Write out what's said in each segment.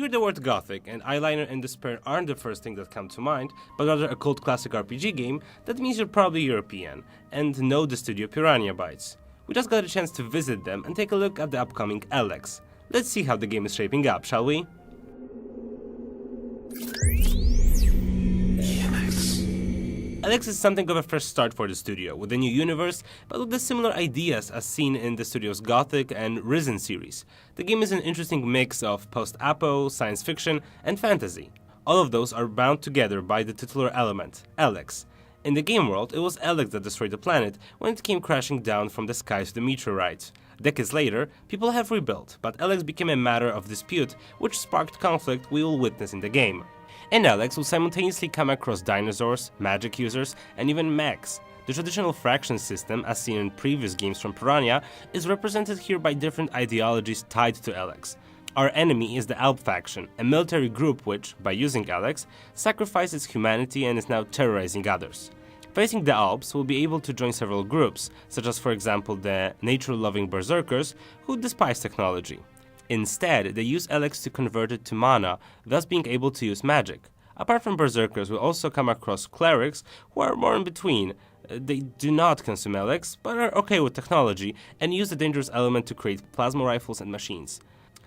hear the word Gothic, and eyeliner and despair aren't the first thing that come to mind, but rather a cult classic RPG game, that means you're probably European, and know the studio Piranha Bytes. We just got a chance to visit them and take a look at the upcoming Elex. Let's see how the game is shaping up, shall we? Elex is something of a fresh start for the studio, with a new universe, but with the similar ideas as seen in the studio's Gothic and Risen series. The game is an interesting mix of post-apo, science fiction, and fantasy. All of those are bound together by the titular element, Elex. In the game world, it was Elex that destroyed the planet when it came crashing down from the skies with a meteorite. Decades later, people have rebuilt, but Elex became a matter of dispute, which sparked conflict we will witness in the game. In Elex, we'll simultaneously come across dinosaurs, magic users, and even mechs. The traditional fraction system, as seen in previous games from Piranha, is represented here by different ideologies tied to Elex. Our enemy is the Alp faction, a military group which, by using Elex, sacrifices humanity and is now terrorizing others. Facing the Alps, we'll be able to join several groups, such as for example the nature-loving berserkers, who despise technology. Instead, they use Elex to convert it to mana, thus being able to use magic. Apart from berserkers, we'll also come across clerics, who are more in between. They do not consume Elex, but are okay with technology, and use the dangerous element to create plasma rifles and machines.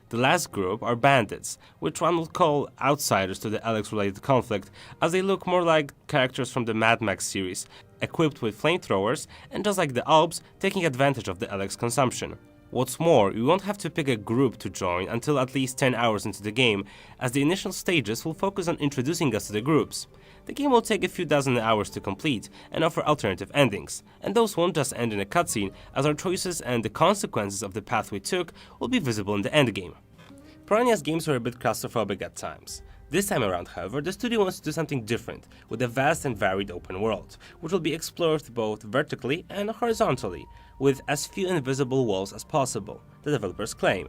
The last group are bandits, which one will call outsiders to the Elex-related conflict, as they look more like characters from the Mad Max series, equipped with flamethrowers, and just like the Alps, taking advantage of the Elex consumption. What's more, we won't have to pick a group to join until at least 10 hours into the game, as the initial stages will focus on introducing us to the groups. The game will take a few dozen hours to complete and offer alternative endings, and those won't just end in a cutscene, as our choices and the consequences of the path we took will be visible in the endgame. Piranha's games were a bit claustrophobic at times. This time around, however, the studio wants to do something different, with a vast and varied open world, which will be explored both vertically and horizontally, with as few invisible walls as possible, the developers claim.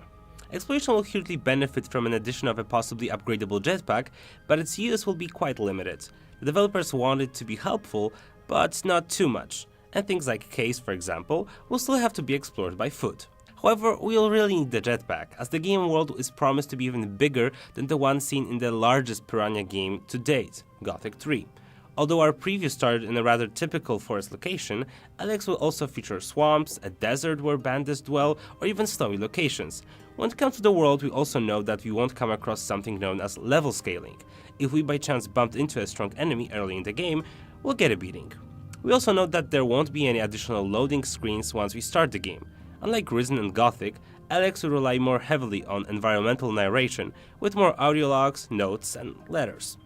Exploration will hugely benefit from an addition of a possibly upgradable jetpack, but its use will be quite limited. The developers want it to be helpful, but not too much, and things like caves, for example, will still have to be explored by foot. However, we'll really need the jetpack, as the game world is promised to be even bigger than the one seen in the largest Piranha game to date, Gothic 3. Although our preview started in a rather typical forest location, Elex will also feature swamps, a desert where bandits dwell, or even snowy locations. When it comes to the world, we also know that we won't come across something known as level scaling. If we by chance bumped into a strong enemy early in the game, we'll get a beating. We also know that there won't be any additional loading screens once we start the game. Unlike Risen and Gothic, Elex will rely more heavily on environmental narration, with more audio logs, notes, and letters.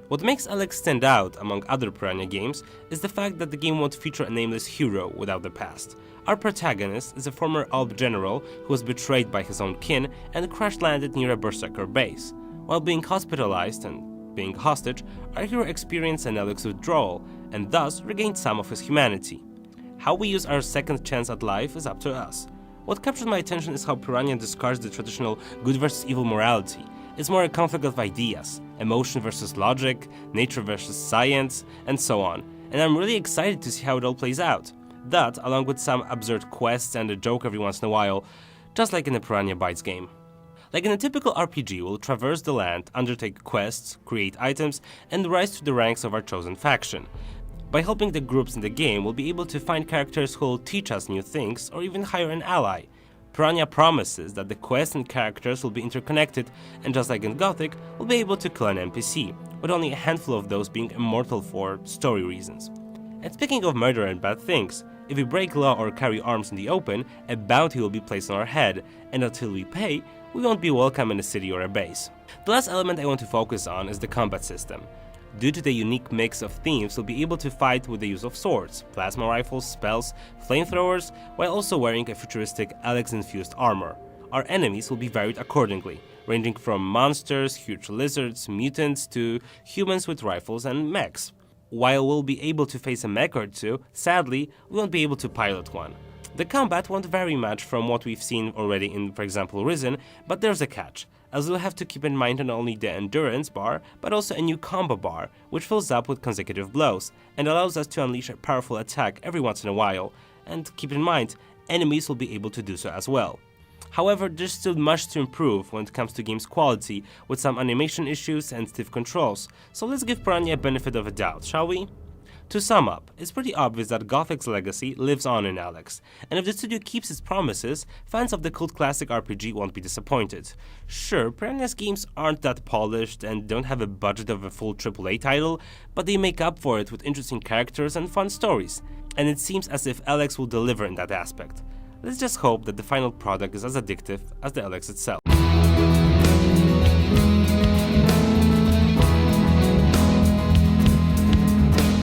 What makes Elex stand out among other Piranha games is the fact that the game won't feature a nameless hero without the past. Our protagonist is a former Alp general who was betrayed by his own kin and crash-landed near a berserker base. While being hospitalized and being hostage, our hero experienced an Elex withdrawal and thus regained some of his humanity. How we use our second chance at life is up to us. What captured my attention is how Piranha discards the traditional good versus evil morality. It's more a conflict of ideas, emotion versus logic, nature versus science, and so on, and I'm really excited to see how it all plays out. That, along with some absurd quests and a joke every once in a while, just like in a Piranha Bytes game. Like in a typical RPG, we'll traverse the land, undertake quests, create items, and rise to the ranks of our chosen faction. By helping the groups in the game, we'll be able to find characters who will teach us new things, or even hire an ally. Piranha promises that the quests and characters will be interconnected, and just like in Gothic, we'll be able to kill an NPC, with only a handful of those being immortal for story reasons. And speaking of murder and bad things, if we break law or carry arms in the open, a bounty will be placed on our head, and until we pay, we won't be welcome in a city or a base. The last element I want to focus on is the combat system. Due to the unique mix of themes, we'll be able to fight with the use of swords, plasma rifles, spells, flamethrowers, while also wearing a futuristic Elex-infused armor. Our enemies will be varied accordingly, ranging from monsters, huge lizards, mutants, to humans with rifles and mechs. While we'll be able to face a mech or two, sadly, we won't be able to pilot one. The combat won't vary much from what we've seen already in, for example, Risen, but there's a catch, as we'll have to keep in mind not only the endurance bar, but also a new combo bar, which fills up with consecutive blows, and allows us to unleash a powerful attack every once in a while, and keep in mind, enemies will be able to do so as well. However, there's still much to improve when it comes to game's quality, with some animation issues and stiff controls, so let's give Piranha a benefit of a doubt, shall we? To sum up, it's pretty obvious that Gothic's legacy lives on in Elex, and if the studio keeps its promises, fans of the cult classic RPG won't be disappointed. Sure, Piranha's games aren't that polished and don't have a budget of a full AAA title, but they make up for it with interesting characters and fun stories, and it seems as if Elex will deliver in that aspect. Let's just hope that the final product is as addictive as the Elex itself.